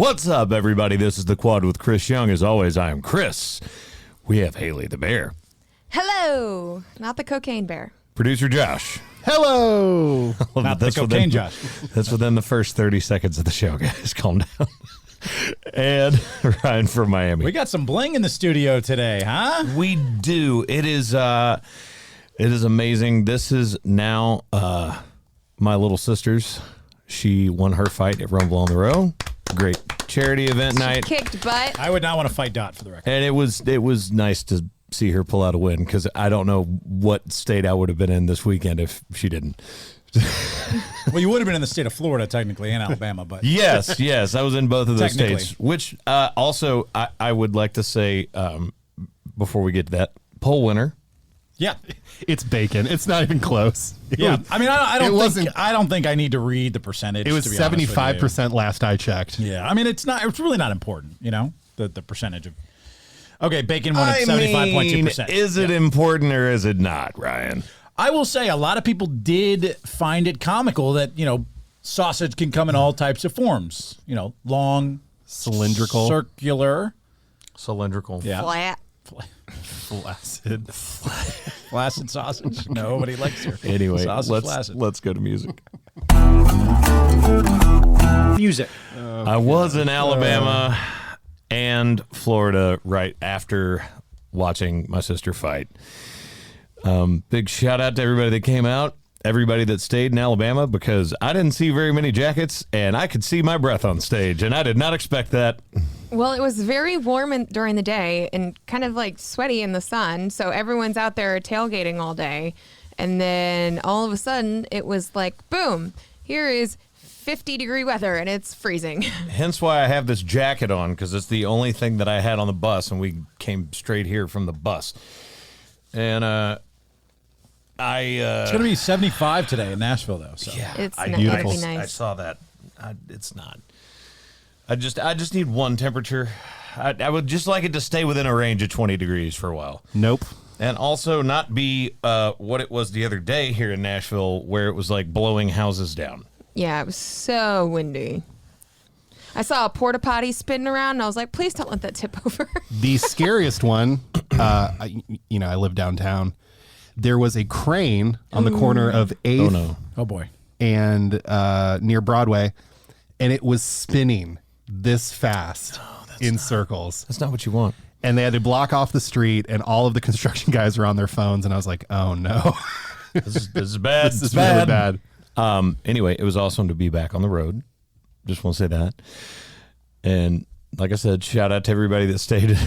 What's up, everybody? This is The Quad with Chris Young. As always, I am Chris. We have Haley the Bear. Hello. Not the cocaine bear. Producer Josh. Hello. Not the cocaine Josh. That's within the first 30 seconds of the show, guys. Calm down. And Ryan from Miami. We got some bling in the studio today, huh? We do. It is amazing. This is now my little sister's. She won her fight at Rumble on the Row. Great charity event night. Kicked butt. I would not want to fight Dot for the record. And it was nice to see her pull out a win, because I don't know what state I would have been in this weekend if she didn't. Well, you would have been in the state of Florida, technically, and Alabama, but Yes, I was in both of those Technically. states. Which also I would like to say before we get to that, poll winner. yeah, It's bacon. It's not even close. yeah. I mean, I wasn't- don't think I need to read the percentage. It was to be honest with you. 75% last I checked. Yeah, I mean, it's really not important, you know, the percentage of. Okay, bacon won at 75.2%. Is it important or is it not, Ryan? I will say a lot of people did find it comical that, you know, sausage can come in all types of forms. You know, long, Cylindrical. circular, Cylindrical. yeah, Flat. Flaccid. flaccid sausage. Nobody likes your Anyway, sausage flaccid. let's go to music. Music. I was in Alabama and Florida right after watching my sister fight. Big shout out to everybody that came out, everybody that stayed in Alabama, because I didn't see very many jackets and I could see my breath on stage, and I did not expect that. Well, it was very warm during the day and kind of like sweaty in the sun. So everyone's out there tailgating all day. And then all of a sudden it was like, boom, here is 50-degree weather and it's freezing. Hence why I have this jacket on, because it's the only thing that I had on the bus, and we came straight here from the bus. And It's going to be 75 today in Nashville, though. So. yeah, It's I, not- I it'll be just- nice. I saw that. It's not. I just need one temperature. I would just like it to stay within a range of 20 degrees for a while. Nope. And also not be what it was the other day here in Nashville, where it was like blowing houses down. Yeah, it was so windy. I saw a porta potty spinning around and I was like, please don't let that tip over. The scariest one, I live downtown. There was a crane on the corner of 8th Oh, no. Oh, boy. and near Broadway, and it was spinning this fast in circles. That's not what you want. And they had to block off the street, and all of the construction guys were on their phones, and I was like, oh, no. This is bad. This is really bad. Anyway, it was awesome to be back on the road. Just want to say that. And like I said, shout out to everybody that stayed in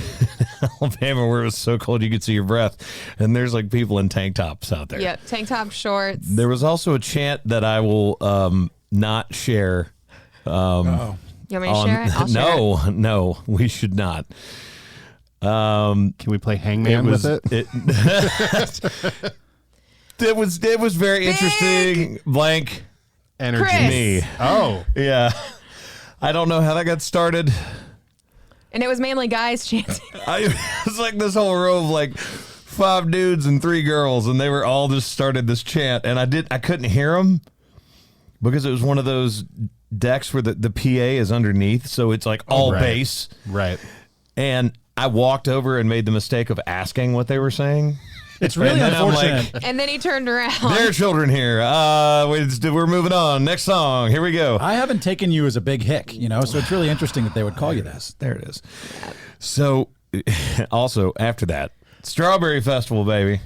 Alabama, where it was so cold you could see your breath. And there's like people in tank tops out there. Yep, tank top, shorts. There was also a chant that I will not share. Oh. You want me to share it? I'll share it. No, we should not. Can we play Hangman with it? It was very interesting. Blank Energy. Chris. me. Oh. Yeah. I don't know how that got started. And it was mainly guys chanting. It was like this whole row of like 5 dudes and 3 girls, and they were all just started this chant, and I couldn't hear them because it was one of those decks where the PA is underneath, so it's like all right. bass. Right. And I walked over and made the mistake of asking what they were saying. It's really And then I'm unfortunate. like, And then he turned around. there are children here. We're moving on. Next song. Here we go. I haven't taken you as a big hick, you know, so it's really interesting that they would call you that. There it is. So, also after that, Strawberry Festival, baby.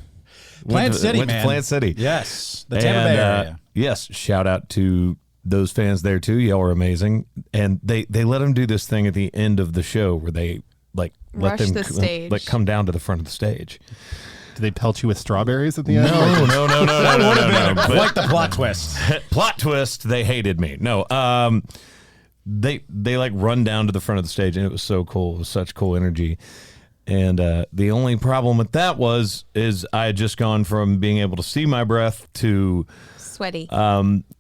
Plant City, went man. to Plant City. Yes, the Tampa Bay area. Yes, shout out to those fans there too. Y'all were amazing, and they let them do this thing at the end of the show where they like let Rush them the stage. like come down to the front of the stage. Did they pelt you with strawberries at the end? No. That would have been But- quite the plot twist. plot twist. They hated me. No, they like run down to the front of the stage, and it was so cool. It was such cool energy. And the only problem with that is I had just gone from being able to see my breath to Sweaty.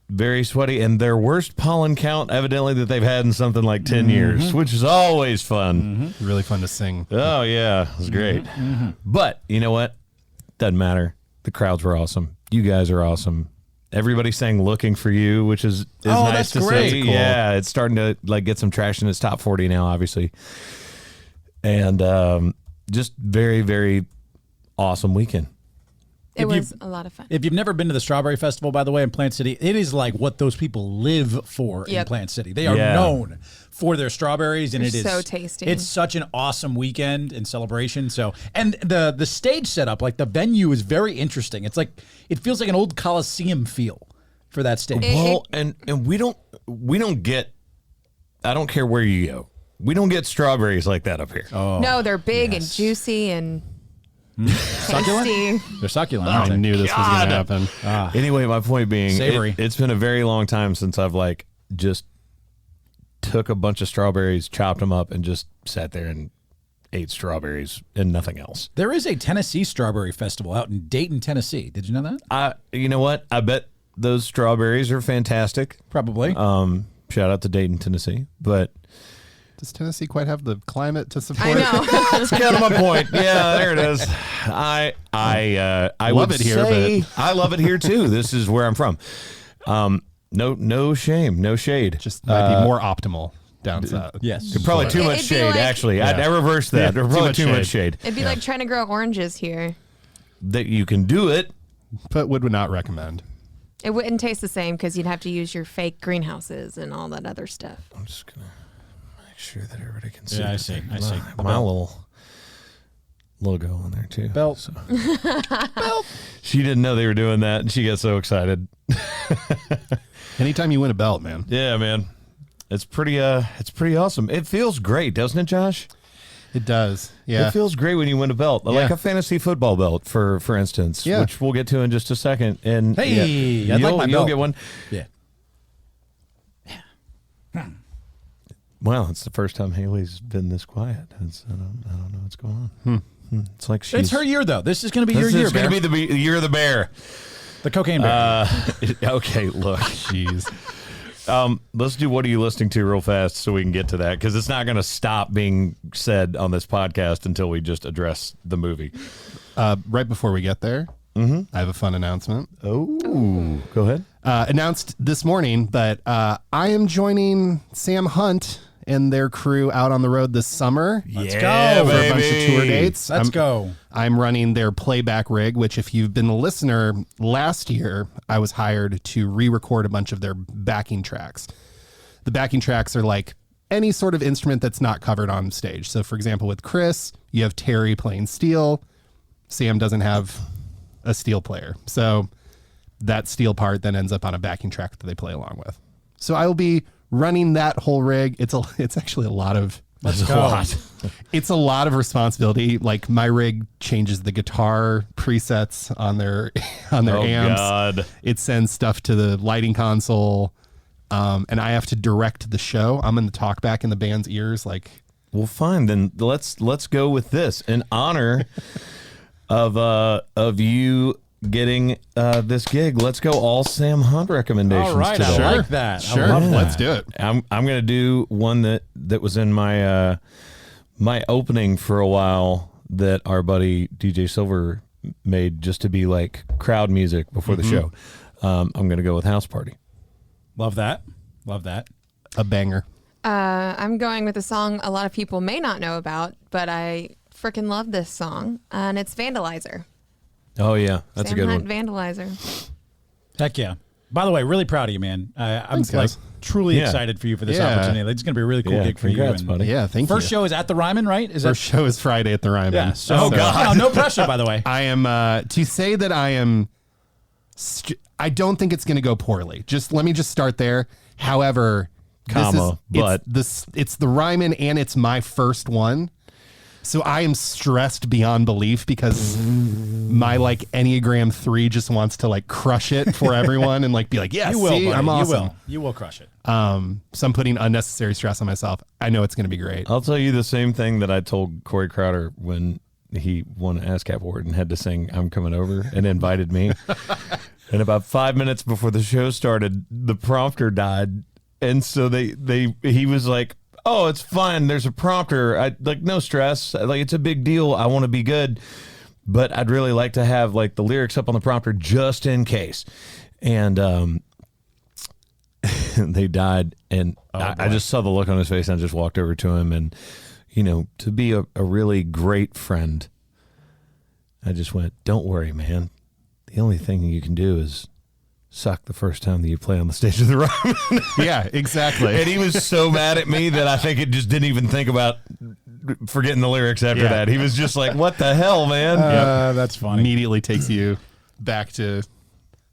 very sweaty, and their worst pollen count evidently that they've had in something like 10 years, which is always fun. Really fun to sing. Oh yeah, it was great. But you know what? Doesn't matter. The crowds were awesome. You guys are awesome. everybody sang "Looking for You," which is Oh, nice that's to great. see. Cool. Yeah, it's starting to like get some traction. It's top 40 now, obviously, and just very, very awesome weekend. It If you- was a lot of fun. If you've never been to the Strawberry Festival, by the way, in Plant City, it is like what those people live for in Yep. Plant City. They are Yeah. known for their strawberries, and They're it is so tasty. It's such an awesome weekend and celebration. So, and the stage setup, like the venue, is very interesting. It's like it feels like an old Coliseum feel for that stage. Well, and we don't get. I don't care where you go. We don't get strawberries like that up here. Oh, No, they're big and juicy and tasty. they're succulent. I aren't they? knew this was going God. to happen. Anyway, my point being, Savory. it's been a very long time since I've like just took a bunch of strawberries, chopped them up, and just sat there and ate strawberries and nothing else. There is a Tennessee Strawberry Festival out in Dayton, Tennessee. Did you know that? You know what? I bet those strawberries are fantastic. Probably. Shout out to Dayton, Tennessee. But Does Tennessee quite have the climate to support I know. that's kind of my point. Yeah, there it is. I Love would it here, say but- I love it here too. This is where I'm from. No shame, no shade. Just might be more optimal down south. yes. Probably too much It'd be shade, like- actually. Yeah. I reversed that. Yeah, There's too probably much too much shade. It'd be like trying to grow oranges here. That you can do it. But would not recommend. It wouldn't taste the same because you'd have to use your fake greenhouses and all that other stuff. I'm just going to make sure that everybody can see. Yeah, I it. see. I see. My little logo on there, too. Belt. So. She didn't know they were doing that, and she got so excited. Anytime you win a belt, man. Yeah, man. It's pretty awesome. It feels great, doesn't it, Josh? It does. Yeah. It feels great when you win a belt, like Yeah. a fantasy football belt, for instance, Yeah. which we'll get to in just a second. And Hey, I'd like you'll, my you'll belt. get one. Yeah. Well, it's the first time Haley's been this quiet. I don't know what's going on. It's like she's. It's her year, though. This is going to be your This year, is going Bear. to be the year of the bear. The cocaine bear. Okay, look. Jeez. Let's do what are you listening to real fast so we can get to that, because it's not going to stop being said on this podcast until we just address the movie. Right before we get there, I have a fun announcement. Oh, go ahead. Announced this morning, but I am joining Sam Hunt and their crew out on the road this summer. Let's Yeah, go. For a bunch of baby. tour dates. Let's I'm- go. I'm running their playback rig, which if you've been a listener last year, I was hired to re-record a bunch of their backing tracks. The backing tracks are like any sort of instrument that's not covered on stage. So for example, with Chris, you have Terry playing steel. Sam doesn't have a steel player. So that steel part then ends up on a backing track that they play along with. So I will be running that whole rig. It's actually a lot of Let's go. it's a lot of responsibility. Like my rig changes the guitar presets on their Oh, amps. God. It sends stuff to the lighting console, and I have to direct the show. I'm in the talkback in the band's ears, like Well, fine. Then let's go with this in honor of you getting this gig. Let's go all Sam Hunt recommendations. All right, today. I like that. Sure. I love that. Let's do it. I'm gonna do one that was in my my opening for a while that our buddy DJ Silver made just to be like crowd music before the show. I'm gonna go with House Party. Love that. Love that. A banger. I'm going with a song a lot of people may not know about, but I freaking love this song, and it's Vandalizer. Oh yeah, that's Sam a good Hunt, one. Vandalizer. Heck yeah. By the way, really proud of you, man. I'm Thanks, like guys. truly Yeah. excited for you for this Yeah. opportunity. It's going to be a really cool Yeah, gig for congrats, you. buddy. Yeah, thank First you. show is at the Ryman, right? Is First show is Friday at the Ryman. Yeah. So, Oh, God. No pressure, by the way. I am to say that I am. I don't think it's going to go poorly. Let me just start there. However, Comma, but. it's the Ryman and it's my first one, so I am stressed beyond belief because my like Enneagram 3 just wants to like crush it for everyone and like be like, yeah, You will, see, buddy. I'm awesome. You will. You will crush it. So I'm putting unnecessary stress on myself. I know it's going to be great. I'll tell you the same thing that I told Corey Crowder when he won an ASCAP award and had to sing "I'm Coming Over" and invited me. And about 5 minutes before the show started, the prompter died, and so he was like, "Oh, it's fine. There's a prompter. I like no stress. Like it's a big deal. I want to be good, but I'd really like to have like the lyrics up on the prompter just in case." and they died. And I boy. just saw the look on his face, and I just walked over to him, and to be a really great friend, I just went, "Don't worry, man. The only thing you can do is suck the first time that you play on the stage of the Ryman." Yeah, exactly. And he was so mad at me that I think it just didn't even think about forgetting the lyrics after Yeah. that. He was just like, "What the hell, man?" That's funny. Immediately takes you back to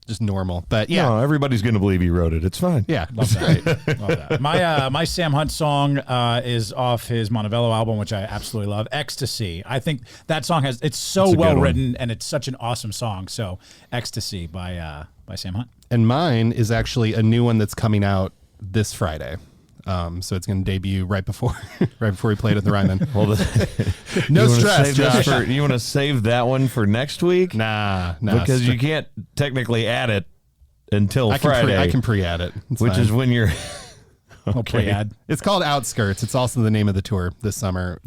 just normal. But yeah, No, everybody's going to believe he wrote it. It's fine. yeah, Love that. Love that. My Sam Hunt song is off his Montevello album, which I absolutely love. Ecstasy. I think that song it's so That's a good well one. written, and it's such an awesome song. So Ecstasy by Sam Hunt. And mine is actually a new one that's coming out this Friday. So it's going to debut right before we played at the Ryman. Well, No you wanna stress, save this Josh. you want to save that one for next week? Nah, Because you can't technically add it until I can Friday, I can pre-add it, It's which fine. is when you're. I'll pre-ad. It's called Outskirts. It's also the name of the tour this summer.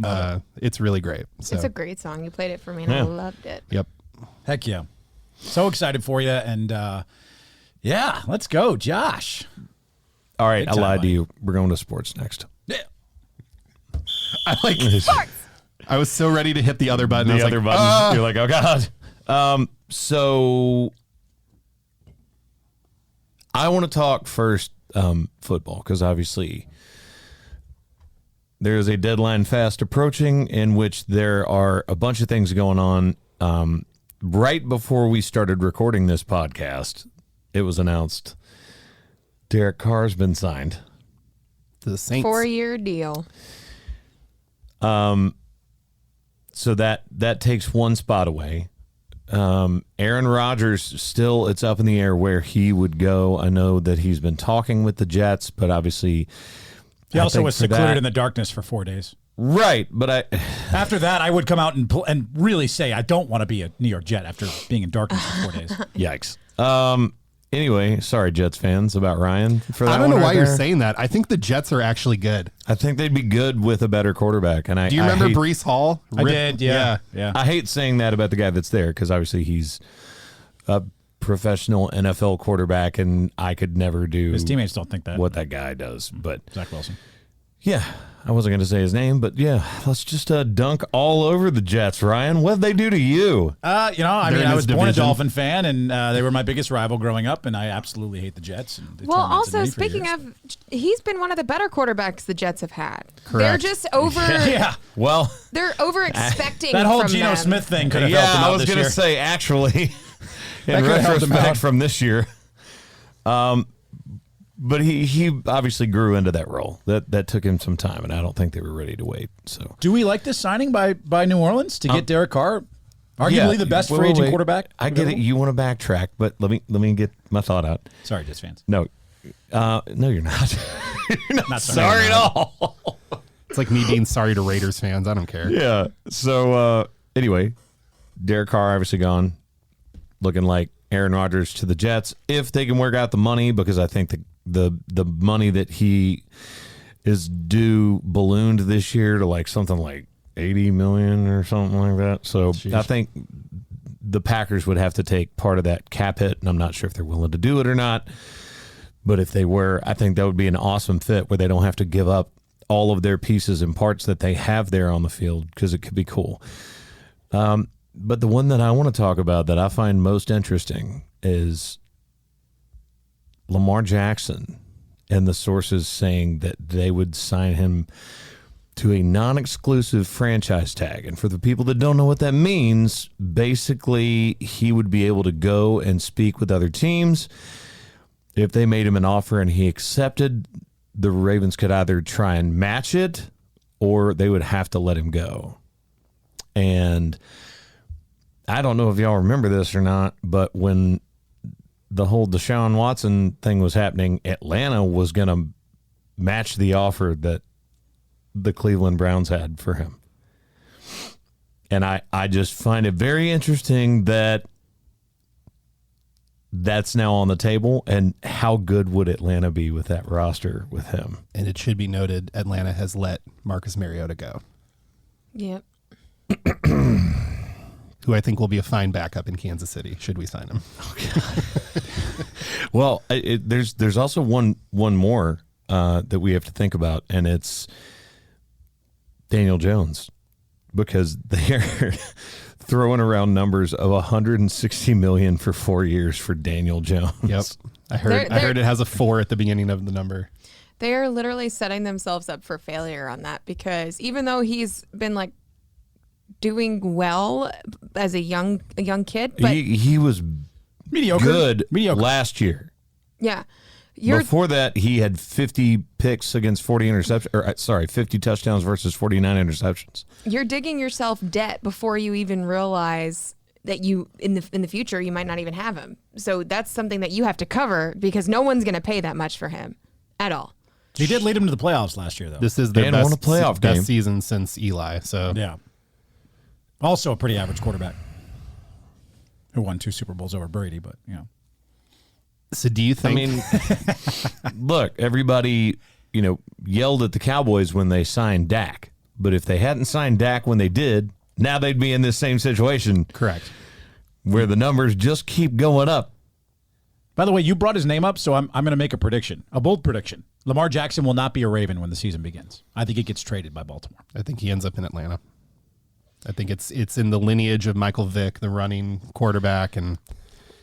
It's really great. So, It's a great song. You played it for me, and Yeah. I loved it. yep. Heck yeah. So excited for you. And yeah, let's go, Josh. All right, Big I time, lied to buddy. you. We're going to sports next. Yeah. I like. I was so ready to hit the other button. I was The other like, button. You're like, oh god. So I want to talk first football, because obviously there is a deadline fast approaching in which there are a bunch of things going on. Right before we started recording this podcast, it was announced Derek Carr's been signed. the Saints. 4-year deal. So that takes one spot away. Aaron Rodgers, still, it's up in the air where he would go. I know that he's been talking with the Jets, but obviously He I also think was for secluded that- in the darkness for 4 days. right. But I After that, I would come out and really say I don't want to be a New York Jet after being in darkness for 4 days. yikes. Anyway, sorry Jets fans about Ryan for that. I don't know one why right you're there. saying that. I think the Jets are actually good. I think they'd be good with a better quarterback. And Do you remember hate, Brees Hall? I did, yeah. I hate saying that about the guy that's there, because obviously he's a professional NFL quarterback, and I could never do His teammates don't think that. what that guy does. But Zach Wilson. yeah, I wasn't going to say his name, but yeah, let's just dunk all over the Jets, Ryan. What'd they do to you? I They're mean, in I this was born a division. Dolphin fan, and they were my biggest rival growing up, and I absolutely hate the Jets. And they Well, tormented also me for speaking years. of, he's been one of the better quarterbacks the Jets have had. They're Correct. just over. yeah, Well, They're over expecting that whole from Geno them. Smith thing could have yeah, helped them I out was this going to year. say, actually, That in could have helped him retrospect out. from this year. But he obviously grew into that role. That took him some time, and I don't think they were ready to wait. So Do we like this signing by New Orleans to get Derek Carr, arguably yeah, the best wait, free agent wait. quarterback? I get it. available? You want to backtrack, but let me get my thought out. Sorry, Jets fans. No, no, you're not. You're not, Not sorry. sorry at all. It's like me being sorry to Raiders fans. I don't care. Yeah. So anyway, Derek Carr obviously gone, looking like Aaron Rodgers to the Jets if they can work out the money, because I think the money that he is due ballooned this year to like something like $80 million or something like that. So I think the Packers would have to take part of that cap hit, and I'm not sure if they're willing to do it or not. But if they were, I think that would be an awesome fit where they don't have to give up all of their pieces and parts that they have there on the field, because it could be cool. But the one that I want to talk about that I find most interesting is Lamar Jackson and the sources saying that they would sign him to a non-exclusive franchise tag. And for the people that don't know what that means, basically he would be able to go and speak with other teams. If they made him an offer and he accepted, the Ravens could either try and match it or they would have to let him go. And I don't know if y'all remember this or not, but when the whole Deshaun Watson thing was happening, Atlanta was going to match the offer that the Cleveland Browns had for him. And I just find it very interesting that that's now on the table, and how good would Atlanta be with that roster with him? And it should be noted, Atlanta has let Marcus Mariota go, Yep. who I think will be a fine backup in Kansas City should we sign him. Well, there's also one more that we have to think about, and it's Daniel Jones, because they're throwing around numbers of $160 million for 4 years for Daniel Jones. Yep. I heard it has a 4 at the beginning of the number. They are literally setting themselves up for failure on that, because even though he's been like doing well as a young kid, but He was Mediocre. good last year. yeah, Before that, he had 50 picks against 40 interceptions. 50 touchdowns versus 49 interceptions. you're digging yourself debt before you even realize that you in the future you might not even have him. So that's something that you have to cover, because no one's going to pay that much for him at all. He did lead him to the playoffs last year, though. This is their And won a playoff game. best season since Eli. So Yeah. Also a pretty average quarterback who won 2 Super Bowls over Brady, but, you know. So do you I think? mean, look, everybody, yelled at the Cowboys when they signed Dak. But if they hadn't signed Dak when they did, now they'd be in this same situation correct. where the numbers just keep going up. By the way, you brought his name up, so I'm going to make a prediction, a bold prediction. Lamar Jackson will not be a Raven when the season begins. I think he gets traded by Baltimore. I think he ends up in Atlanta. I think it's in the lineage of Michael Vick, the running quarterback, and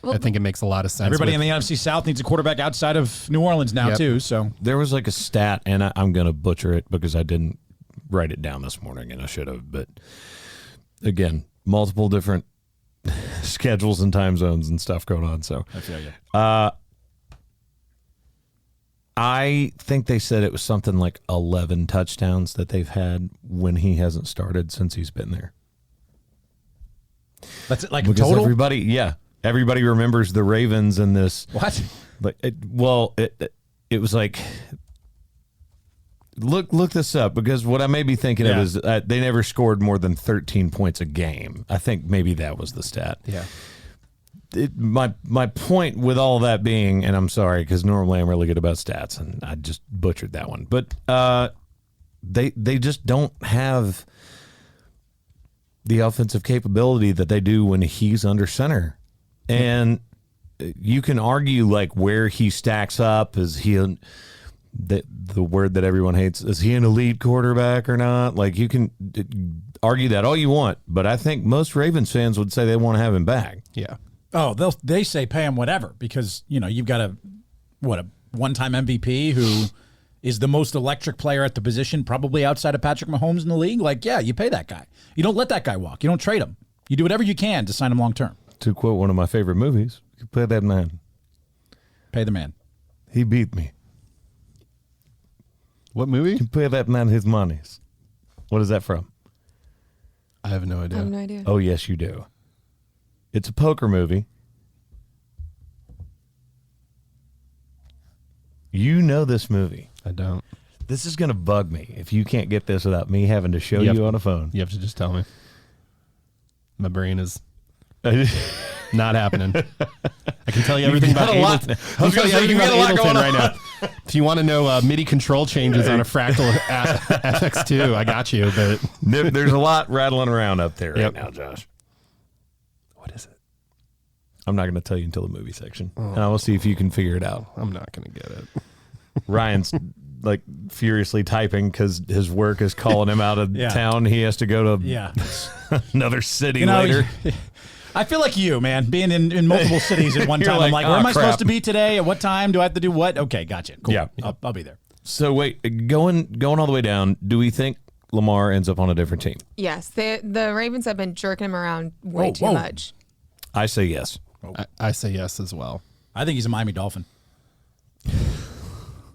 I think it makes a lot of sense. Everybody in the NFC South needs a quarterback outside of New Orleans now, Yep. too. So There was like a stat, and I'm going to butcher it because I didn't write it down this morning, and I should have. But again, multiple different schedules and time zones and stuff going on. So I feel you. I think they said it was something like 11 touchdowns that they've had when he hasn't started since he's been there. That's it, like Because total? everybody remembers the Ravens and this. What? Like, it was like, look this up, because what I may be thinking of Yeah. is they never scored more than 13 points a game. I think maybe that was the stat. Yeah. My point with all that being, and I'm sorry because normally I'm really good about stats, and I just butchered that one, but they just don't have the offensive capability that they do when he's under center, and you can argue like where he stacks up. Is he the word that everyone hates? Is he an elite quarterback or not? Like, you can argue that all you want, but I think most Ravens fans would say they want to have him back. Yeah. Oh, they say pay him whatever, because, you've got a one-time MVP who is the most electric player at the position, probably outside of Patrick Mahomes in the league. Like, yeah, you pay that guy. You don't let that guy walk. You don't trade him. You do whatever you can to sign him long-term. To quote one of my favorite movies, you play that man. Pay the man. He beat me. What movie? You pay that man his monies. What is that from? I have no idea. I have no idea. Oh, yes, you do. It's a poker movie. You know this movie. I don't. This is going to bug me if you can't get this without me having to show Yep. you on a phone. You have to just tell me. My brain is not happening. I can tell you everything got about a lot. Ableton. I was gonna say, you got a lot going right now. If you want to know MIDI control changes on a Fractal FX2, I got you. But There's a lot rattling around up there Yep. right now, Josh. what is it? I'm not going to tell you until the movie section. And I will see if you can figure it out. I'm not going to get it. Ryan's like furiously typing because his work is calling him out of Yeah. town. He has to go to Yeah. another city later. I feel like you, man, being in multiple cities at one You're time. I'm like, like, where am "Oh, I crap." supposed to be today? At what time? Do I have to do what? Okay, gotcha. Cool. Yeah. I'll be there. So wait, going all the way down, do we think Lamar ends up on a different team? Yes, the Ravens have been jerking him around way too whoa. much. I say yes. I say yes as well. I think he's a Miami Dolphin.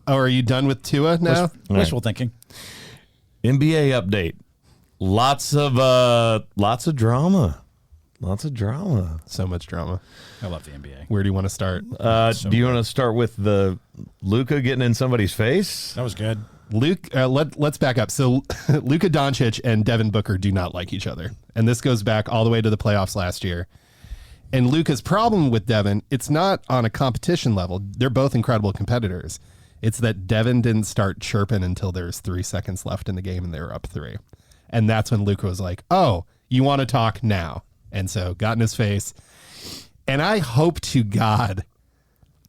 Oh, are you done with Tua now? Wishful thinking. NBA update. Lots of drama. Lots of drama. So much drama. I love the NBA. Where do you want to start? Do you want to start with the Luka getting in somebody's face? That was good. Luke, let's back up. So Luka Doncic and Devin Booker do not like each other. And this goes back all the way to the playoffs last year. And Luka's problem with Devin, it's not on a competition level. They're both incredible competitors. It's that Devin didn't start chirping until there was 3 seconds left in the game and they were up 3. And that's when Luka was like, oh, you want to talk now? And so got in his face. And I hope to God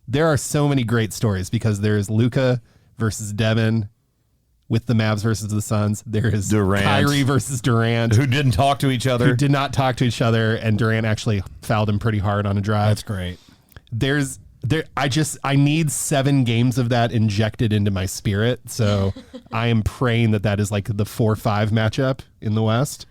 there are so many great stories because there's Luka versus Devin with the Mavs versus the Suns. There is Durant. Kyrie versus Durant, Who didn't talk to each other. who did not talk to each other, and Durant actually fouled him pretty hard on a drive. That's great. I need 7 games of that injected into my spirit. So I am praying that is like the 4-5 matchup in the West.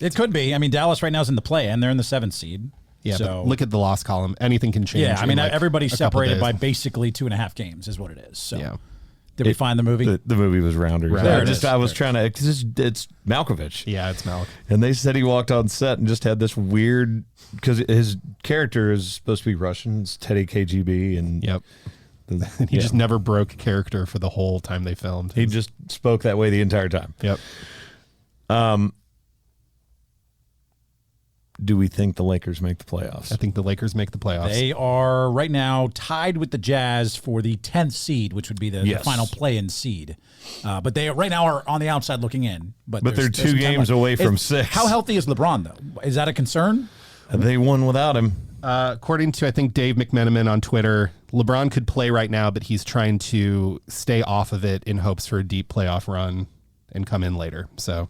It could be. I mean, Dallas right now is in the play, and they're in the 7th seed. Yeah, So but look at the loss column. Anything can change. yeah, I mean, in, like, everybody's a couple separated days. by basically 2.5 games, is what it is. So Yeah. did we find the movie? The movie was Rounders. There it is. I was trying to, because it's Malkovich. Yeah, it's Malik. And they said he walked on set and just had this weird, because his character is supposed to be Russian. It's Teddy KGB. And Yep. the- He just never broke character for the whole time they filmed. he just spoke that way the entire time. Yep. Do we think the Lakers make the playoffs? I think the Lakers make the playoffs. They are right now tied with the Jazz for the 10th seed, which would be the Yes. final play-in seed. But they right now are on the outside looking in. But But they're there's 2 some time games left. away from Is- 6. How healthy is LeBron, though? Is that a concern? They won without him. According to, I think, Dave McMenamin on Twitter, LeBron could play right now, but he's trying to stay off of it in hopes for a deep playoff run and come in later. So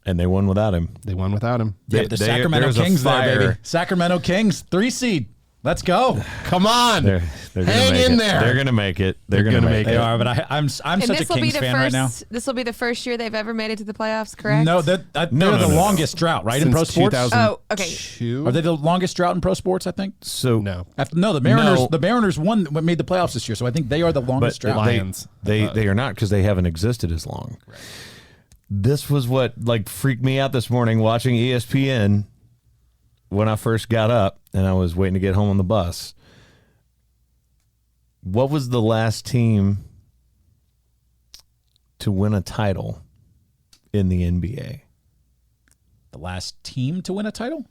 And they won without him. they won without him. Yeah, the Sacramento there's a Kings there, fire. baby. Sacramento Kings, 3 seed. Let's go. Come on. They're gonna Hang make in it. there. They're going to make it. They're They're going to gonna make make They it. are, but I'm And such a this will be Kings the fan first. right now. This will be the first year they've ever made it to the playoffs. Correct? No, they're No, the no. longest drought, right, in Since pro sports. 2002. Are they the longest drought in pro sports? I think. So No. No, the Mariners. No. The Mariners won, made the playoffs this year, so I think they are the longest but drought. Lions. they are not, because they haven't existed as long. This was what freaked me out this morning watching ESPN when I first got up and I was waiting to get home on the bus. What was the last team to win a title in the NBA? The last team to win a title,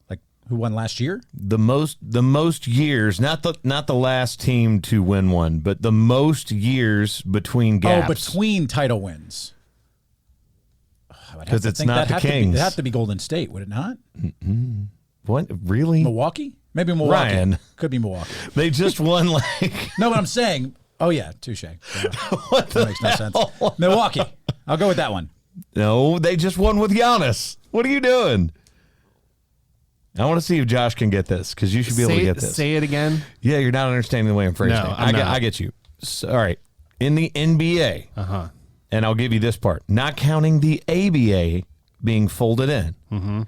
like who won last year? The most years, not the last team to win one, but the most years between gaps. Oh, between title wins. Oh, I would have 'Cause to it's think not that'd the have to be- Kings. It'd have to be Golden State, would it not? What, really? Milwaukee? Maybe Milwaukee. Ryan. Could be Milwaukee. They just won No, but I'm saying. Oh yeah, touche. Yeah. That makes no sense. Milwaukee. I'll go with that one. No, they just won with Giannis. What are you doing? I want to see if Josh can get this, because you should be able to get this. Say it again. Yeah, you're not understanding the way I'm phrasing No, it. I'm not. I get you. So, all right. In the NBA, and I'll give you this part, not counting the ABA being folded in,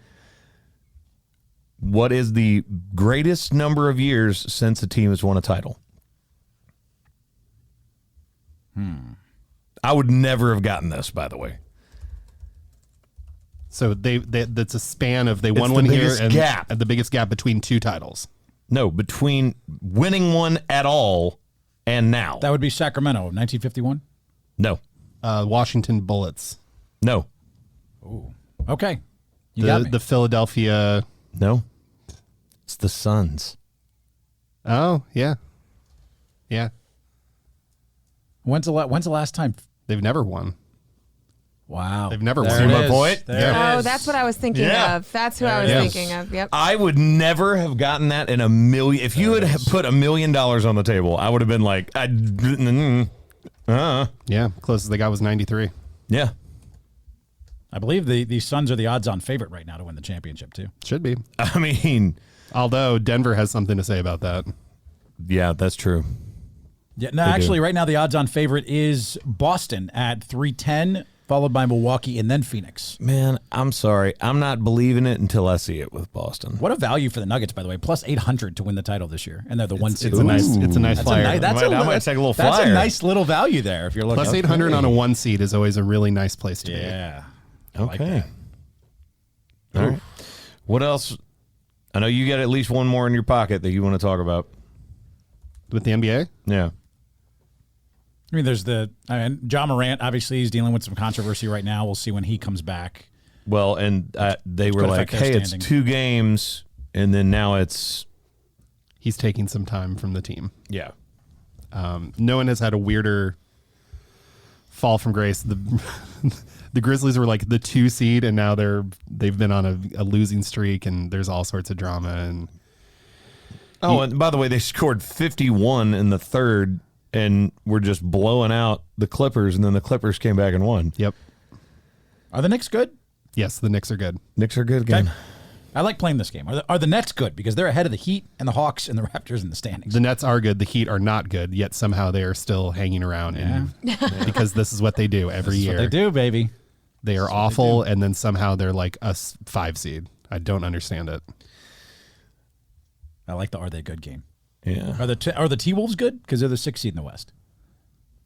what is the greatest number of years since a team has won a title? I would never have gotten this, by the way. So that's a span of they It's won the one here biggest and gap. the biggest gap between 2 titles. No, between winning one at all and now. That would be Sacramento, 1951. No, Washington Bullets. no, Okay, you got me. The Philadelphia. no. It's the Suns. Oh yeah, yeah. When's the last time? They've never won. Wow, They've never There won. it See my is. point? There Yeah. it Oh, is. that's what I was thinking Yeah. of. That's who I was Yes. thinking of. Yep. I would never have gotten that in a million. If you had put $1 million on the table, I would have been like, Yeah, closest they got was 93. yeah. I believe the Suns are the odds-on favorite right now to win the championship too. Should be. I mean, Although Denver has something to say about that. yeah, that's true. Yeah, no, They actually, do. right now the odds-on favorite is Boston at 310, followed by Milwaukee and then Phoenix. Man, I'm sorry. I'm not believing it until I see it with Boston. What a value for the Nuggets, by the way, plus 800 to win the title this year, and they're the one seed. It's a nice. It's a nice That's flyer. a nice. That's I might take a little That's flyer. a nice little value there if you're looking. Plus 800 on a 1 seed is always a really nice place to be. Yeah. I like Okay. that. All right. What else? I know you got at least one more in your pocket that you want to talk about. With the NBA, Yeah. I mean, John Morant, obviously, he's dealing with some controversy right now. We'll see when he comes back. Well, and they were could like, affect their hey, it's standing. 2 games, and then now it's, he's taking some time from the team. yeah. No one has had a weirder fall from grace. The Grizzlies were like the 2 seed, and now they've been on a losing streak, and there's all sorts of drama. And Oh, and by the way, they scored 51 in the third and were just blowing out the Clippers, and then the Clippers came back and won. Yep. Are the Knicks good? Yes, the Knicks are good. Knicks are good again. Okay. I like playing this game. Are the Nets good? Because they're ahead of the Heat and the Hawks and the Raptors in the standings. The Nets are good. The Heat are not good, yet somehow they are still hanging around. Because this is what they do every year. That's what they do, baby. They are awful, and then somehow they're like a 5 seed. I don't understand it. I like the "Are they good" game. Yeah. Are the T-Wolves good? Because they're the 6th seed in the West.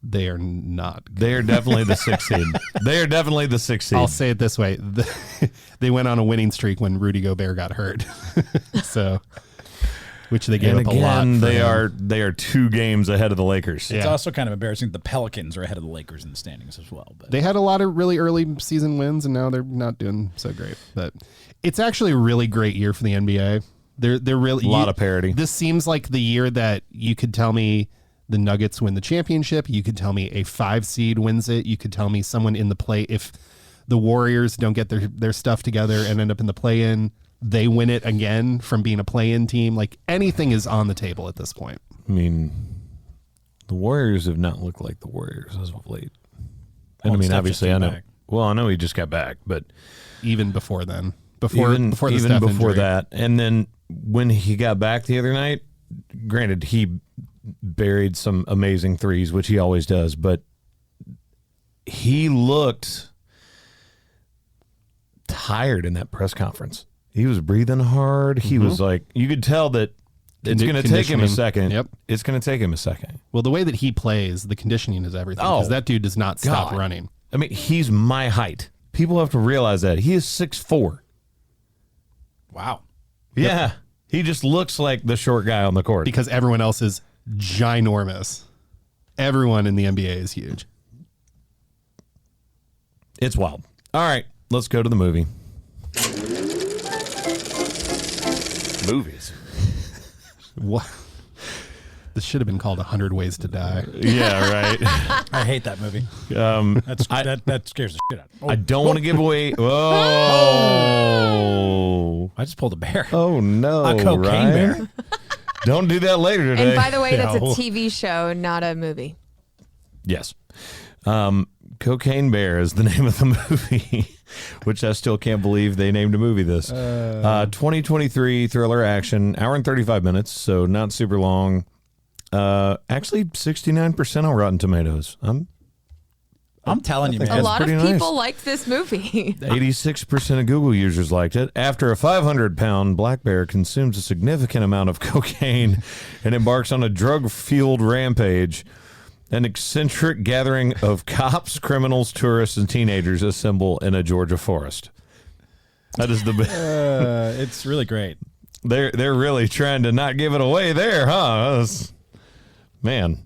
They are not good. They are definitely the 6th seed. They are definitely the 6th seed. I'll say it this way. They went on a winning streak when Rudy Gobert got hurt. So, which they gave and up again, a lot. they are 2 games ahead of the Lakers. Yeah. It's also kind of embarrassing. The Pelicans are ahead of the Lakers in the standings as well. But They had a lot of really early season wins, and now they're not doing so great. But it's actually a really great year for the NBA. They're really A lot of parity. This seems like the year that you could tell me the Nuggets win the championship. You could tell me a 5 seed wins it. You could tell me someone in the play. If the Warriors don't get their stuff together and end up in the play-in, they win it again from being a play-in team. Like anything is on the table at this point. I mean, the Warriors have not looked like the Warriors as of late. And I mean, Steph obviously, just I came know. back. Well, I know he just got back, but Even before then, before even the before Steph injury. that, and then when he got back the other night, granted he buried some amazing threes, which he always does, but he looked tired in that press conference. He was breathing hard. He was like, you could tell that it's going to take him a Conditioning. second. Yep. It's going to take him a second. Well, the way that he plays, the conditioning is everything. Oh, Because that dude does not stop God. running. I mean, he's my height. People have to realize that. He is 6'4". wow. Yeah. He just looks like the short guy on the court. Because everyone else is ginormous. Everyone in the NBA is huge. It's wild. All right, let's go to the movie. Movies. What? This should have been called 100 Ways to Die. Yeah, right. I hate that movie. That scares the shit out of me. I don't want to give away. Oh. I just pulled a bear. Oh, no. A cocaine Ryan. bear. Don't do that later today. And by the way, that's a No. TV show, not a movie. Yes. Cocaine Bear is the name of the movie, which I still can't believe they named a movie this. 2023 thriller action, hour and 35 minutes, so not super long. Actually, 69% on Rotten Tomatoes. I'm telling you, A man. lot of pretty nice. people liked this movie. 86% of Google users liked it. After a 500-pound black bear consumes a significant amount of cocaine and embarks on a drug-fueled rampage, an eccentric gathering of cops, criminals, tourists, and teenagers assemble in a Georgia forest. That is the. It's really great. They're really trying to not give it away there, huh? Man.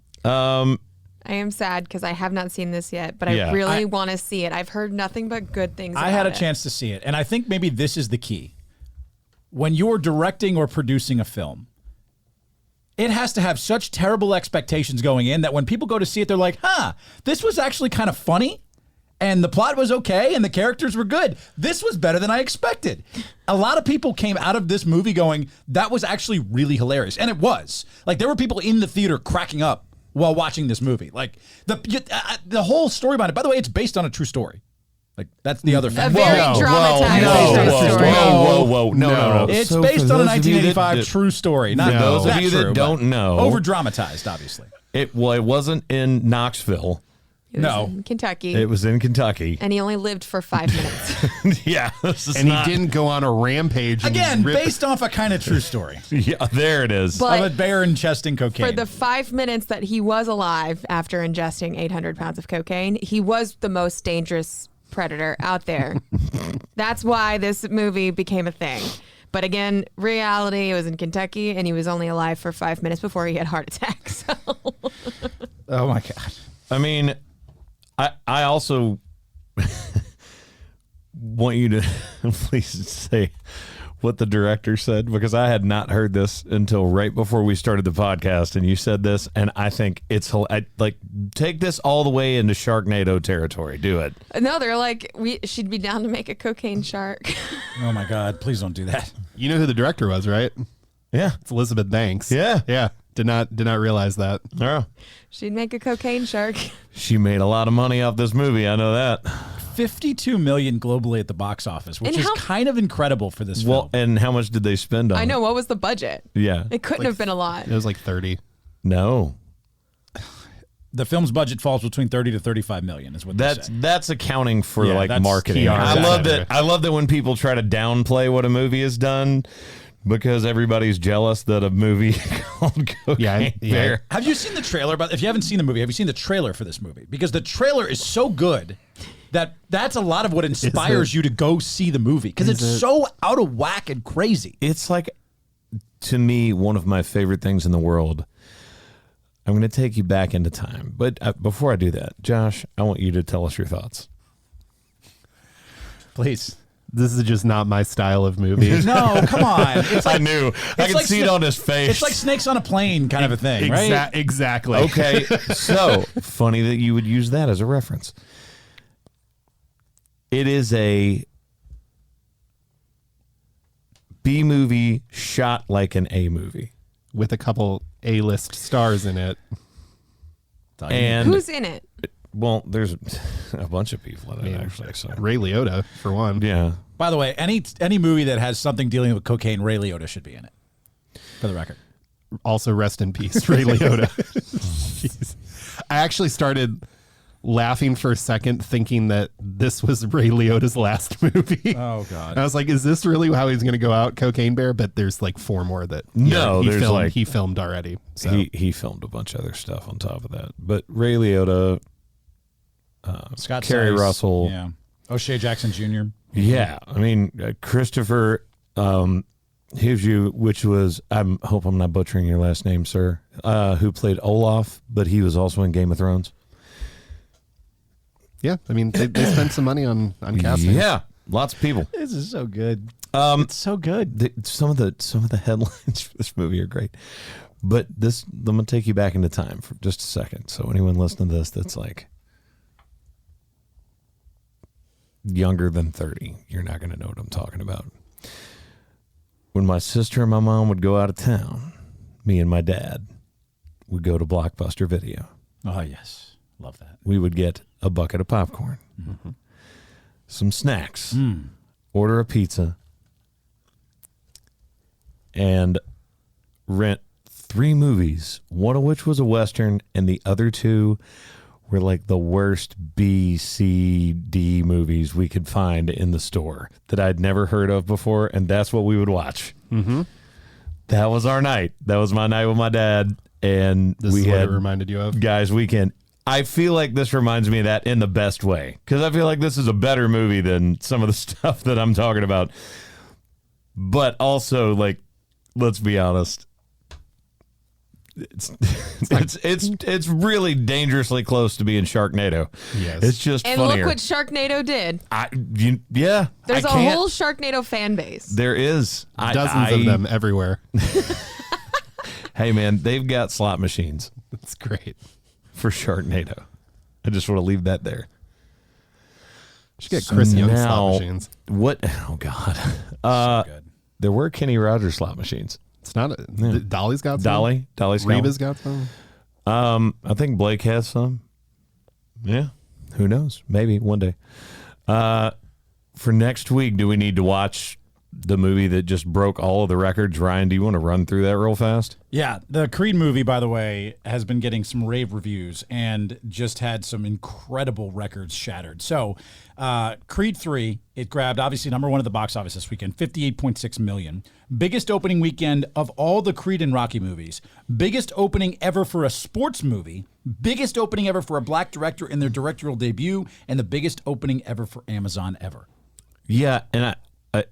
I am sad because I have not seen this yet, but I Yeah. really want to see it. I've heard nothing but good things I had a about it. chance to see it, and I think maybe this is the key. When you're directing or producing a film, it has to have such terrible expectations going in that when people go to see it, they're like, this was actually kind of funny, and the plot was okay, and the characters were good. This was better than I expected. A lot of people came out of this movie going, that was actually really hilarious. And it was. Like, there were people in the theater cracking up while watching this movie. Like, the whole story behind it, by the way, it's based on a true story. Like, that's the other A fact. very dramatized true story. Whoa. No. It's So based for on a those of you 1985 that- true story. Not For those of that you that true, don't but know- over dramatized, obviously. It wasn't in Knoxville. It was No. in Kentucky. It was in Kentucky. and he only lived for 5 minutes. Yeah. This is And not- he didn't go on a rampage. And Again, rip- based off a kind of true story Yeah, there it is. But of a bear ingesting cocaine. for the 5 minutes that he was alive after ingesting 800 pounds of cocaine, he was the most dangerous predator out there. That's why this movie became a thing. But again, reality, it was in Kentucky, and he was only alive for 5 minutes before he had a heart attack. So. Oh my God. I mean, I also want you to please say what the director said, because I had not heard this until right before we started the podcast, and you said this, and I think it's like, take this all the way into Sharknado territory. Do it. No, they're like, she'd be down to make a cocaine shark. Oh my God. Please don't do that. You know who the director was, right? Yeah. It's Elizabeth Banks. Yeah. Yeah. Did not realize that. Oh. She'd make a cocaine shark. She made a lot of money off this movie. I know that. 52 million globally at the box office, which And is how- kind of incredible for this Well, film. and how much did they spend on I know. it? What was the budget? Yeah. It couldn't have been a lot. It was like 30. No. The film's budget falls between 30 to 35 million is what they say. That's accounting for Yeah, like that's marketing. PR, I love etc. that. I love that when people try to downplay what a movie has done because everybody's jealous that a movie called Cocaine Yeah. Bear. Have you seen the trailer? But if you haven't seen the movie, have you seen the trailer for this movie? Because the trailer is so good that that's a lot of what inspires you to go see the movie because it's so out of whack and crazy. It's like, to me, one of my favorite things in the world. I'm going to take you back into time. But before I do that, Josh, I want you to tell us your thoughts. Please. This is just not my style of movie. No, come on. It's I like, knew. I it's could see it on his face. It's like Snakes on a Plane kind of a thing, right? Exactly. Okay, so funny that you would use that as a reference. It is a B movie shot like an A movie. With a couple A-list stars in it. And Who's in it? well, there's a bunch of people in it actually. So Ray Liotta, for one. yeah. By the way, any movie that has something dealing with cocaine, Ray Liotta should be in it. For the record. Also, rest in peace, Ray Liotta. Jeez. I actually started laughing for a second, thinking that this was Ray Liotta's last movie. Oh, God. I was like, is this really how he's going to go out, Cocaine Bear? But there's like 4 more that No, there's he filmed already. So He filmed a bunch of other stuff on top of that. But Ray Liotta, Scott Kerry Sykes, Russell. Yeah. O'Shea Jackson Jr. yeah. I mean, Christopher Hughes, which was, I hope I'm not butchering your last name, sir, who played Olaf, but he was also in Game of Thrones. yeah, I mean, they spent some money on casting. Yeah, lots of people. This is so good. It's so good. Some of the headlines for this movie are great, but this I'm gonna take you back into time for just a second. So anyone listening to this that's like younger than 30, you're not gonna know what I'm talking about. When my sister and my mom would go out of town, me and my dad would go to Blockbuster Video. Oh, yes. Love that. We would get a bucket of popcorn, some snacks, order a pizza, and rent 3 movies, one of which was a Western, and the other 2 were like the worst B, C, D movies we could find in the store that I'd never heard of before, and that's what we would watch. Mm-hmm. That was our night. That was my night with my dad, and This we is what had it reminded you of. Guys Weekend. I feel like this reminds me of that in the best way, because I feel like this is a better movie than some of the stuff that I'm talking about. But also, like, let's be honest, it's really dangerously close to being Sharknado. Yes. It's just And funnier. look what Sharknado did. There's a a whole Sharknado fan base. There is Dozens of them everywhere. Hey man, they've got slot machines It's great. for Sharknado. I just want to leave that there. Should get Chris Young Now, slot machines. What? Oh God. So good. There were Kenny Rogers slot machines. It's not. Dolly's got some. Dolly's Reba's got some. I think Blake has some. Yeah. Who knows? Maybe one day. For next week, do we need to watch the movie that just broke all of the records? Ryan, do you want to run through that real fast? Yeah, the Creed movie, by the way, has been getting some rave reviews and just had some incredible records shattered. So, Creed 3, it grabbed obviously number 1 at the box office this weekend, $58.6 million. Biggest opening weekend of all the Creed and Rocky movies. Biggest opening ever for a sports movie. Biggest opening ever for a black director in their directorial debut, and the biggest opening ever for Amazon ever. Yeah, and I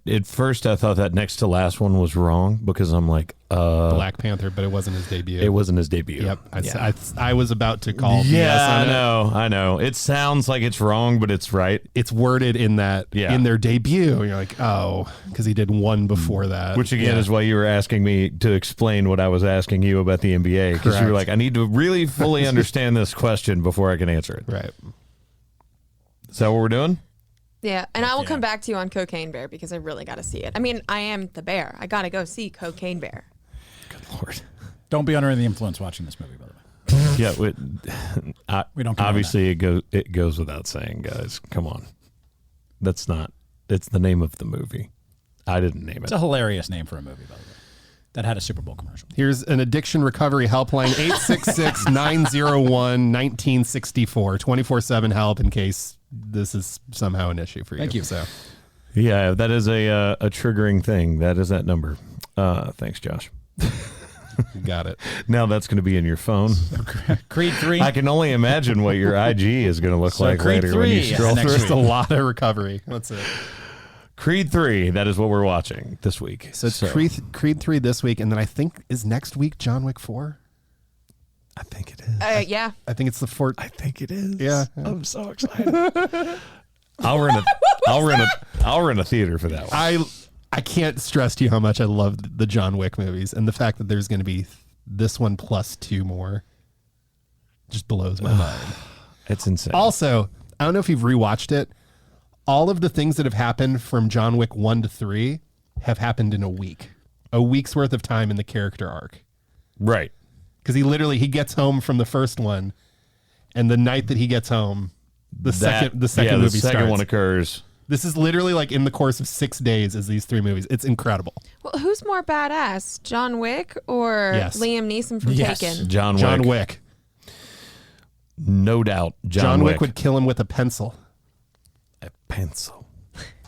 at first I thought that next to last one was wrong because I'm like, Black Panther, but it wasn't his debut. it wasn't his debut. Yep. Yeah. I was about to call BS Yeah, on it. I know. It sounds like it's wrong, but it's right. It's worded in that Yeah. in their debut. You're like, oh, because he did one before that. Which again is why you were asking me to explain what I was asking you about the NBA, because you were Correct. like, I need to really fully understand this question before I can answer it. right. Is that what we're doing? Yeah, and I will come back to you on Cocaine Bear because I really got to see it. I mean, I am the bear. I got to go see Cocaine Bear. Good Lord. Don't be under the influence watching this movie, by the way. Yeah, We don't condone obviously it goes without saying, guys. Come on, that's not. It's the name of the movie. I didn't name It's it. a hilarious name for a movie, by the way. That had a Super Bowl commercial. Here's an addiction recovery helpline, 866-901-1964. 24/7 help in case this is somehow an issue for you. Thank you. So Yeah, that is a triggering thing. That is that number. Thanks, Josh. you got it. Now that's going to be in your phone. Creed 3. I can only imagine what your IG is going to look So like Creed later when you 3 scroll next through. week. Just a lot of recovery. That's it. Creed 3, that is what we're watching this week. So it's Creed 3 this week, and then I think is next week John Wick 4? I think it is. Yeah. I think it's the 4th. I think it is. Yeah. I'm so excited. I'll rent a theater for that one. I can't stress to you how much I love the John Wick movies, and the fact that there's going to be this one plus 2 more just blows my mind. It's insane. Also, I don't know if you've rewatched it. All of the things that have happened from John Wick 1 to 3 have happened in a week. A week's worth of time in the character arc. Right. Because he gets home from the first one, and the night that he gets home, the second movie the second starts. one occurs. This is literally like in the course of 6 days as these 3 movies. It's incredible. Well, who's more badass, John Wick or Yes. Liam Neeson from Yes. Taken? John Wick. No doubt. John Wick would kill him with a pencil. a pencil.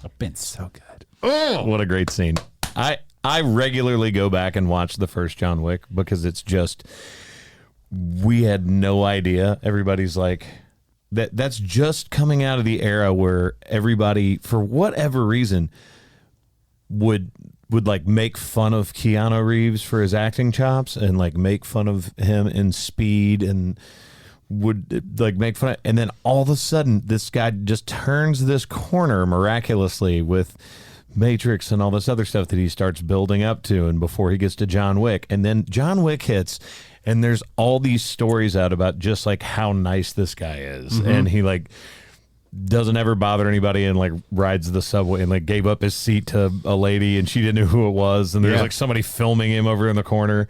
A Bince. So good. Oh, what a great scene. I regularly go back and watch the first John Wick because it's just, we had no idea. Everybody's like, that's just coming out of the era where everybody, for whatever reason, would like make fun of Keanu Reeves for his acting chops and like make fun of him in Speed and would like make fun of, and then all of a sudden this guy just turns this corner miraculously with Matrix and all this other stuff that he starts building up to, and before he gets to John Wick, and then John Wick hits, and there's all these stories out about just like how nice this guy is, and he like doesn't ever bother anybody and like rides the subway and like gave up his seat to a lady and she didn't know who it was, and there's Yeah. like somebody filming him over in the corner.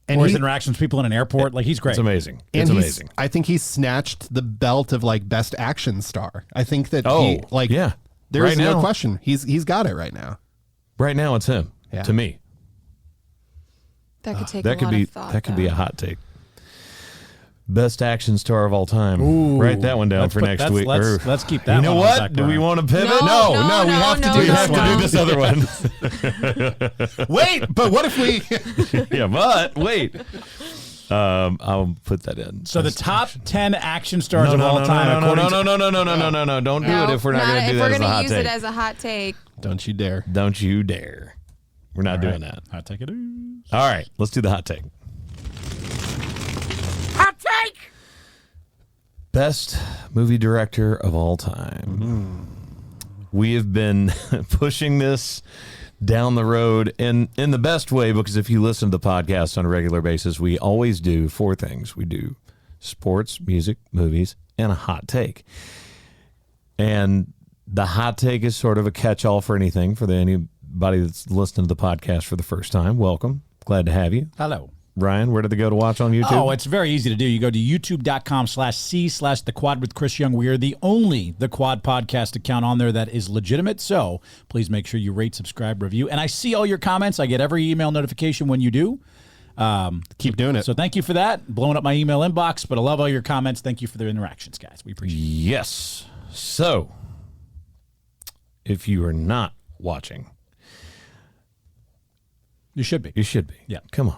And Or his he- interactions with people in an airport. Like, he's great. It's amazing. And It's he's- amazing. I think he snatched the belt of like best action star. I think that Oh, he like yeah. There's Right no now. question. He's got it right now. Right now it's him. Yeah. To me. That could take That a could lot be of thought. that could be a though. hot take. Best action star of all time. Ooh. Write that one down Let's for put- next let's- week. let's- Or- let's keep that You know one on the what? back Do we burner. want to pivot? No, we no, have to no, do We this have one. to do this other one. Wait, but what if we Yeah, but wait. I'll put that in. So the top 10 action stars no, of no, all no, time, no, according no, no, no, no, no, no, no, no. Don't do No, it if we're not going to do if that we're as a gonna hot use take. it as a hot take. Don't you dare. Don't you dare. We're not doing that. I'll take it. All right, let's do the hot take. Hot take. Best movie director of all time. We have been pushing this down the road in the best way, because if you listen to the podcast on a regular basis, we always do 4 things. We do sports, music, movies, and a hot take. And the hot take is sort of a catch-all for anything for anybody that's listening to the podcast for the first time. Welcome. Glad to have you. Hello. Ryan, where did they go to watch on YouTube? Oh, it's very easy to do. You go to youtube.com/c/The Quad with Chris Young. We are the only The Quad podcast account on there that is legitimate. So please make sure you rate, subscribe, review. And I see all your comments. I get every email notification when you do. Keep doing it. So thank you for that. Blowing up my email inbox, but I love all your comments. Thank you for the interactions, guys. We appreciate it. Yes. So, if you are not watching, You should be. you should be. Yeah. Come on.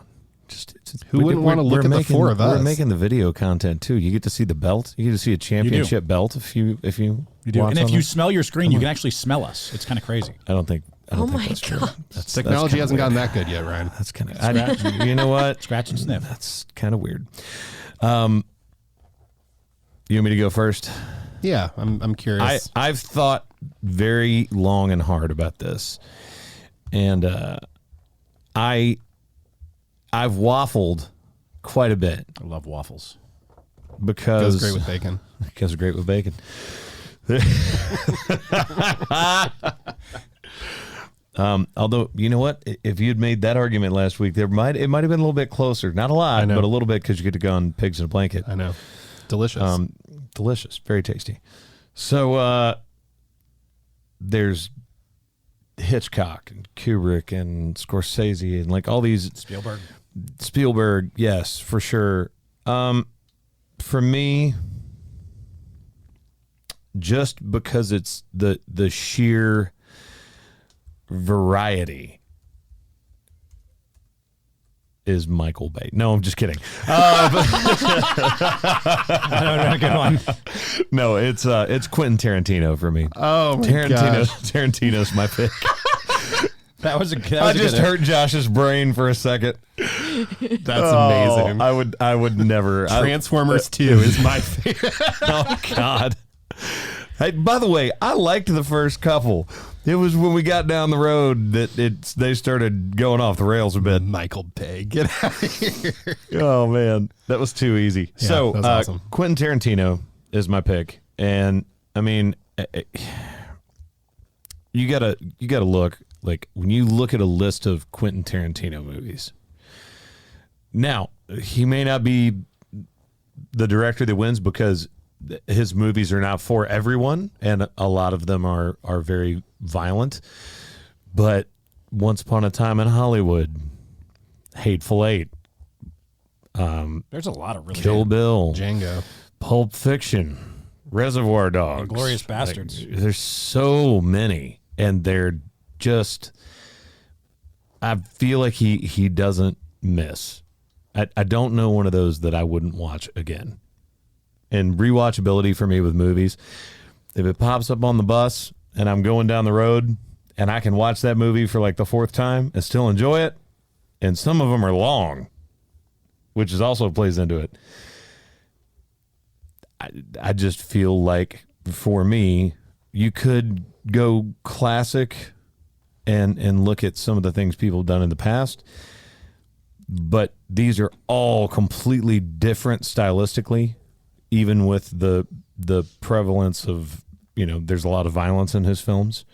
Who wouldn't wanna look at the 4 of us? We're making the video content too. You get to see the belt. You get to see a championship belt if you You do. watch And if on you there. smell your screen, you can actually smell us. It's kind of crazy. I don't think Oh my that's true. God. That's Technology kinda hasn't weird. gotten that good yet, Ryan. That's kind of. You know what? Scratch and sniff. That's kind of weird. You want me to go first? Yeah, I'm curious. I've thought very long and hard about this, and I've waffled quite a bit I love waffles. because Goes great with bacon. Goes great with bacon. Although, you know what? If you'd made that argument last week, it might have been a little bit closer. Not a lot, but a little bit because you get to go on Pigs in a Blanket. I know. Delicious. Delicious. Very tasty. So there's Hitchcock and Kubrick and Scorsese and like all these. Spielberg, yes, for sure. For me, just because it's the sheer variety is Michael Bay. No, I'm just kidding. Good one. No, it's Quentin Tarantino for me. Oh my gosh. Tarantino's my pick. That was a I just hurt Josh's brain for a second. That's amazing. I would never. Transformers 2 is my favorite. Oh God. Hey, by the way, I liked the first couple. It was when we got down the road that they started going off the rails a bit. Michael Bay, get out of here. Oh man, that was too easy. Yeah, So that was awesome. Quentin Tarantino is my pick, and I mean, you gotta look like when you look at a list of Quentin Tarantino movies. Now he may not be the director that wins because his movies are not for everyone, and a lot of them are very violent. But Once Upon a Time in Hollywood, Hateful Eight, There's a lot of really Kill Bill, Django. Pulp Fiction, Reservoir Dogs, Inglourious Bastards. Like, there's so many, and they're just. I feel like he doesn't miss. I don't know one of those that I wouldn't watch again. And rewatchability for me with movies, if it pops up on the bus and I'm going down the road and I can watch that movie for like the fourth time and still enjoy it, and some of them are long, which is also plays into it. I just feel like for me, you could go classic and look at some of the things people have done in the past, but these are all completely different stylistically. Even with the prevalence of, there's a lot of violence in his films.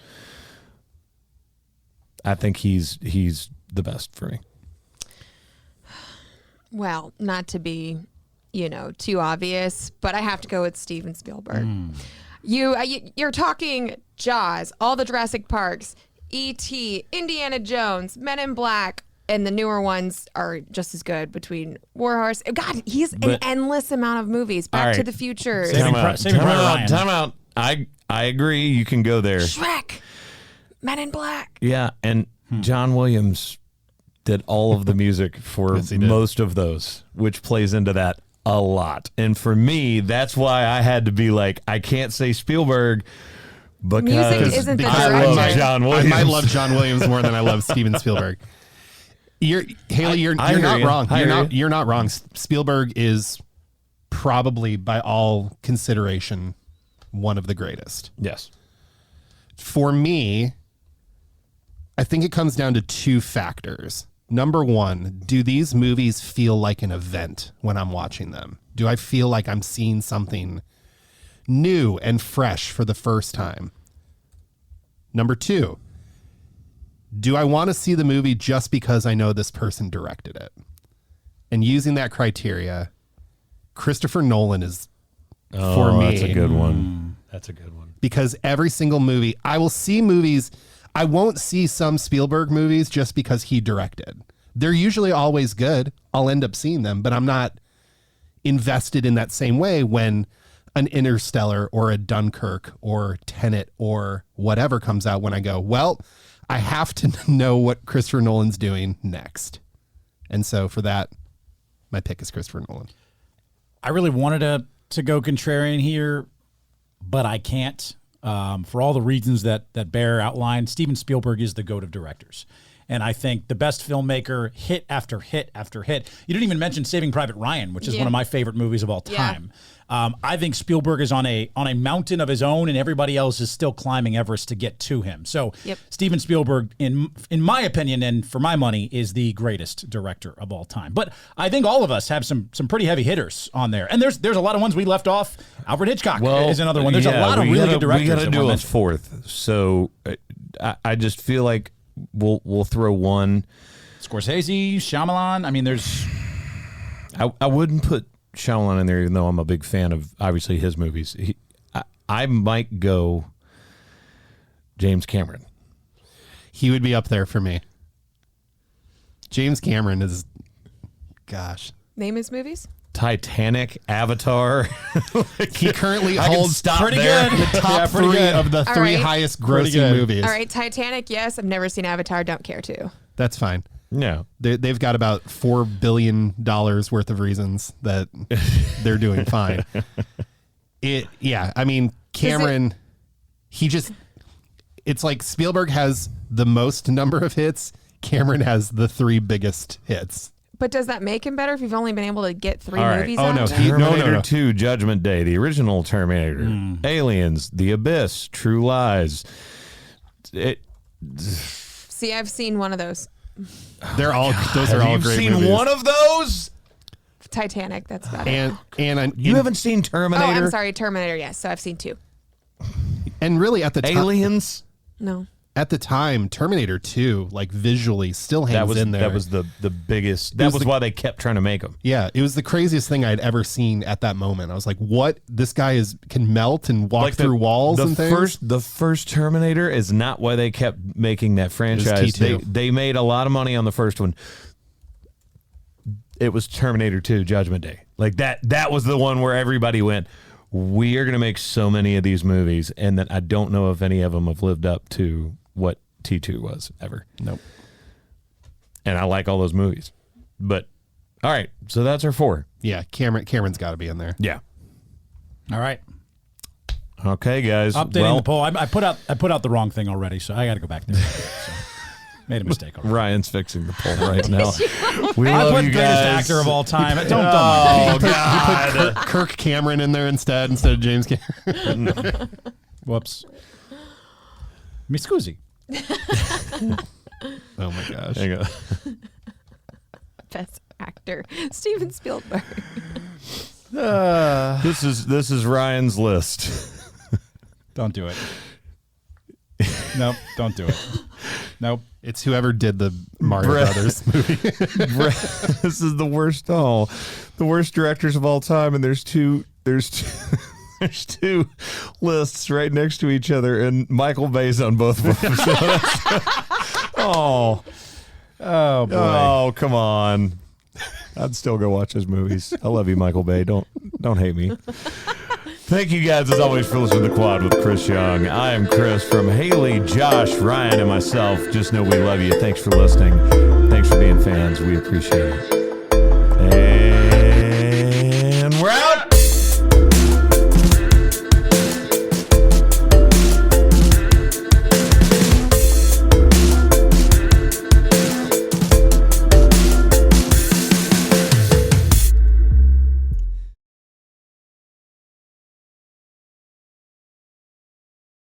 I think he's the best for me. Well, not to be, too obvious, but I have to go with Steven Spielberg. You're talking Jaws, all the Jurassic Parks, E.T., Indiana Jones, Men in Black, and the newer ones are just as good between Warhorse. God, he's an endless amount of movies. Back to the Future. Saving Private Ryan. Time out. I agree. You can go there. Shrek. Men in Black. Yeah, and John Williams did all of the music for most of those, which plays into that a lot. And for me, that's why I had to be like, I can't say Spielberg because Music isn't the I director. love John Williams. I might love John Williams more than I love Steven Spielberg. Haley, you're I hear not you. wrong. I hear you. You're not wrong. Spielberg is probably, by all consideration, one of the greatest. Yes. For me, I think it comes down to two factors. Number one, do these movies feel like an event when I'm watching them? Do I feel like I'm seeing something new and fresh for the first time? Number two, do I want to see the movie just because I know this person directed it? And using that criteria, Christopher Nolan is for me. That's a good one. That's a good one. Because every single movie, I will see movies. I won't see some Spielberg movies just because he directed. They're usually always good. I'll end up seeing them, but I'm not invested in that same way when an Interstellar or a Dunkirk or Tenet or whatever comes out, when I go, well, I have to know what Christopher Nolan's doing next. And so for that, my pick is Christopher Nolan. I really wanted to go contrarian here, but I can't. For all the reasons that Bear outlined, Steven Spielberg is the GOAT of directors. And I think the best filmmaker, hit after hit after hit. You didn't even mention Saving Private Ryan, which is one of my favorite movies of all time. I think Spielberg is on a mountain of his own, and everybody else is still climbing Everest to get to him. So Steven Spielberg, in my opinion, and for my money, is the greatest director of all time. But I think all of us have some pretty heavy hitters on there, and there's a lot of ones we left off. Alfred Hitchcock is another one. There's a lot of really good directors. We got to that do weren't a mentioned. fourth. So I just feel like we'll throw one. Scorsese, Shyamalan. I mean, there's. I wouldn't put Shyamalan in there, even though I'm a big fan of obviously his movies. I might go James Cameron. He would be up there for me. James Cameron is, gosh. Name his movies. Titanic, Avatar. He currently I can holds stop pretty there. good. the top pretty three good. of the All three right. highest Pretty grossing good. movies. All right, Titanic. Yes, I've never seen Avatar. Don't care to. That's fine. No. They've got about $4 billion worth of reasons that they're doing fine. I mean, Cameron, it's like Spielberg has the most number of hits. Cameron has the three biggest hits. But does that make him better if you've only been able to get 3 All right. movies Oh, out? no. Terminator 2, Judgment Day, the original Terminator, Aliens, The Abyss, True Lies. See, I've seen one of those. Those are all Have you great seen movies. one of those? Titanic. That's about it. You haven't seen Oh, Terminator? I'm sorry, Terminator. Yes, so I've seen 2. And really at the time, Aliens? No. at the time, Terminator 2, like visually, still hangs in there. That was the biggest. That was why they kept trying to make them. Yeah, it was the craziest thing I'd ever seen at that moment. I was like, "What? This guy can melt and walk through walls and things." The first Terminator is not why they kept making that franchise. T2. They made a lot of money on the first one. It was Terminator 2, Judgment Day. Like that was the one where everybody went, we are going to make so many of these movies, and then I don't know if any of them have lived up to what T2 was ever. Nope. And I like all those movies. But all right, so that's our 4. Yeah, Cameron's got to be in there. Yeah. All right. Okay, guys. Updating the poll. I put out the wrong thing already, so I got to go back there. So, made a mistake already. Ryan's fixing the poll right now. We I love put you greatest guys. actor of all time. Don't Oh, mind. God. Kirk Cameron in there instead of James Cameron. Whoops. Mi scusi. Oh my gosh. Hang on. Best actor, Steven Spielberg. This is Ryan's list. Don't do it. Nope. Don't do it. Nope. It's whoever did the Mario Brothers movie. This is the worst. Oh, the worst directors of all time, and there's two lists right next to each other, and Michael Bay's on both of them. So Oh boy. oh, come on. I'd still go watch his movies. I love you, Michael Bay. Don't hate me. Thank you guys, as always, for listening to The Quad with Chris Young. I am Chris from Haley, Josh, Ryan, and myself. Just know we love you. Thanks for listening. Thanks for being fans. We appreciate it.